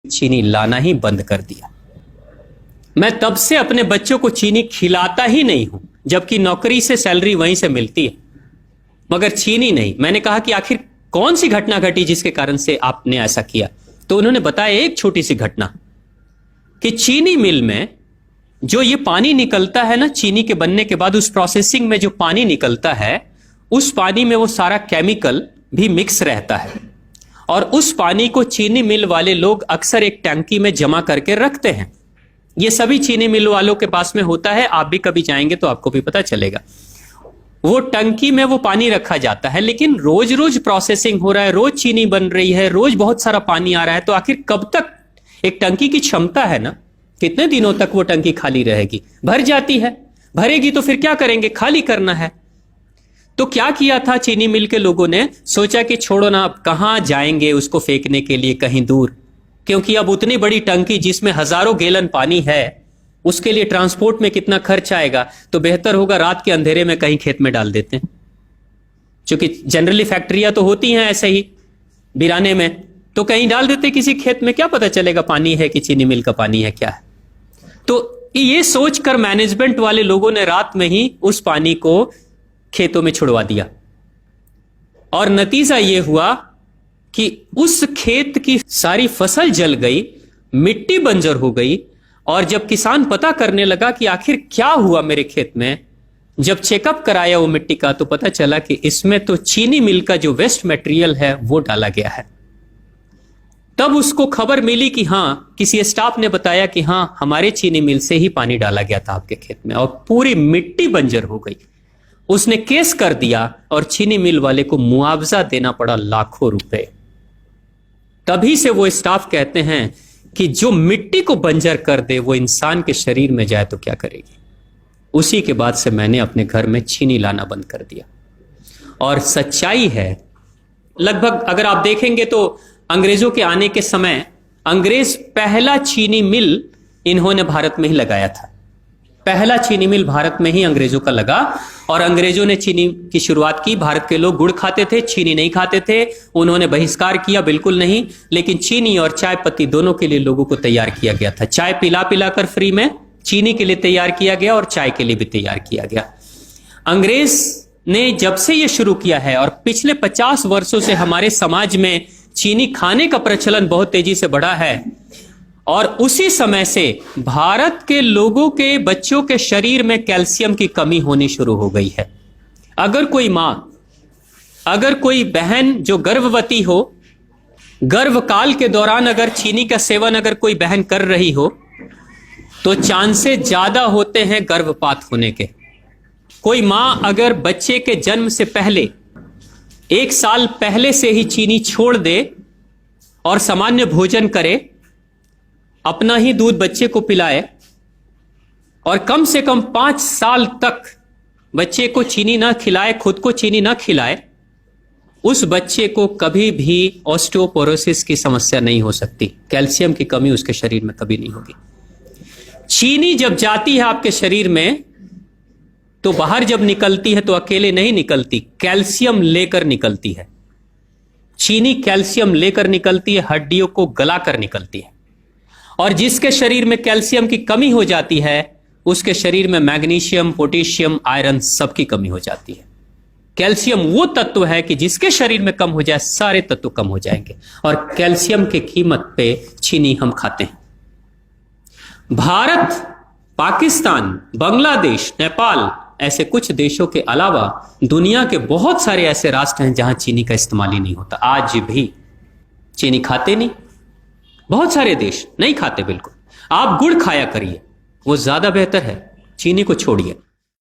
चीनी लाना ही बंद कर दिया। मैं तब से अपने बच्चों को चीनी खिलाता ही नहीं हूं, जबकि नौकरी से सैलरी वहीं से मिलती है, मगर चीनी नहीं। मैंने कहा कि आखिर कौन सी घटना घटी जिसके कारण से आपने ऐसा किया? तो उन्होंने बताया एक छोटी सी घटना कि चीनी मिल में जो ये पानी निकलता है ना, चीनी के बनने के बाद उस प्रोसेसिंग में जो पानी निकलता है, उस पानी में वो सारा केमिकल भी मिक्स रहता है और उस पानी को चीनी मिल वाले लोग अक्सर एक टंकी में जमा करके रखते हैं। ये सभी चीनी मिल वालों के पास में होता है, आप भी कभी जाएंगे तो आपको भी पता चलेगा। वो टंकी में वो पानी रखा जाता है, लेकिन रोज रोज प्रोसेसिंग हो रहा है, रोज चीनी बन रही है, रोज बहुत सारा पानी आ रहा है, तो आखिर कब तक एक टंकी की क्षमता है ना, कितने दिनों तक वो टंकी खाली रहेगी? भर जाती है, भरेगी तो फिर क्या करेंगे? खाली करना है। तो क्या किया था चीनी मिल के लोगों ने? सोचा कि छोड़ो ना, अब कहां जाएंगे उसको फेंकने के लिए कहीं दूर, क्योंकि अब उतनी बड़ी टंकी जिसमें हजारों गैलन पानी है, उसके लिए ट्रांसपोर्ट में कितना खर्च आएगा, तो बेहतर होगा रात के अंधेरे में कहीं खेत में डाल देते हैं। क्योंकि जनरली फैक्ट्रियां तो होती हैं ऐसे ही बिराने में, तो कहीं डाल देते किसी खेत में, क्या पता चलेगा पानी है कि चीनी मिल का पानी है क्या है। तो ये सोचकर मैनेजमेंट वाले लोगों ने रात में ही उस पानी को खेतों में छुड़वा दिया और नतीजा यह हुआ कि उस खेत की सारी फसल जल गई, मिट्टी बंजर हो गई। और जब किसान पता करने लगा कि आखिर क्या हुआ मेरे खेत में, जब चेकअप कराया वो मिट्टी का, तो पता चला कि इसमें तो चीनी मिल का जो वेस्ट मटेरियल है वो डाला गया है। तब उसको खबर मिली कि हां, किसी स्टाफ ने बताया कि हां, हमारे चीनी मिल से ही पानी डाला गया था आपके खेत में और पूरी मिट्टी बंजर हो गई। उसने केस कर दिया और चीनी मिल वाले को मुआवजा देना पड़ा लाखों रुपए। तभी से वो स्टाफ कहते हैं कि जो मिट्टी को बंजर कर दे वो इंसान के शरीर में जाए तो क्या करेगी। उसी के बाद से मैंने अपने घर में चीनी लाना बंद कर दिया। और सच्चाई है, लगभग अगर आप देखेंगे तो अंग्रेजों के आने के समय अंग्रेज पहला चीनी मिल इन्होंने भारत में ही लगाया था। पहला चीनी मिल भारत में ही अंग्रेजों का लगा और अंग्रेजों ने चीनी की शुरुआत की। भारत के लोग गुड़ खाते थे, चीनी नहीं खाते थे, उन्होंने बहिष्कार किया, बिल्कुल नहीं। लेकिन चीनी और चाय पत्ती दोनों के लिए लोगों को तैयार किया गया था। चाय पिला पिलाकर फ्री में, चीनी के लिए तैयार किया गया और चाय के लिए भी तैयार किया गया। अंग्रेज ने जब से यह शुरू किया है और पिछले 50 वर्षों से हमारे समाज में चीनी खाने का प्रचलन बहुत तेजी से बढ़ा है और उसी समय से भारत के लोगों के बच्चों के शरीर में कैल्शियम की कमी होनी शुरू हो गई है। अगर कोई मां, अगर कोई बहन जो गर्भवती हो, गर्भकाल के दौरान अगर चीनी का सेवन अगर कोई बहन कर रही हो, तो चांसेस ज्यादा होते हैं गर्भपात होने के। कोई मां अगर बच्चे के जन्म से पहले 1 साल पहले से ही चीनी छोड़ दे और सामान्य भोजन करे, अपना ही दूध बच्चे को पिलाए और कम से कम 5 साल तक बच्चे को चीनी ना खिलाए, खुद को चीनी ना खिलाए, उस बच्चे को कभी भी ऑस्टियोपोरोसिस की समस्या नहीं हो सकती। कैल्शियम की कमी उसके शरीर में कभी नहीं होगी। चीनी जब जाती है आपके शरीर में, तो बाहर जब निकलती है तो अकेले नहीं निकलती, कैल्शियम लेकर निकलती है। चीनी कैल्शियम लेकर निकलती है, हड्डियों को गलाकर निकलती है। और जिसके शरीर में कैल्शियम की कमी हो जाती है, उसके शरीर में मैग्नीशियम, पोटेशियम, आयरन सबकी कमी हो जाती है। कैल्शियम वो तत्व है कि जिसके शरीर में कम हो जाए, सारे तत्व कम हो जाएंगे। और कैल्शियम की कीमत पे चीनी हम खाते हैं। भारत, पाकिस्तान, बांग्लादेश, नेपाल, ऐसे कुछ देशों के अलावा दुनिया के बहुत सारे ऐसे राष्ट्र हैं जहां चीनी का इस्तेमाल ही नहीं होता। आज भी चीनी खाते नहीं, बहुत सारे देश नहीं खाते बिल्कुल। आप गुड़ खाया करिए, वो ज्यादा बेहतर है, चीनी को छोड़िए।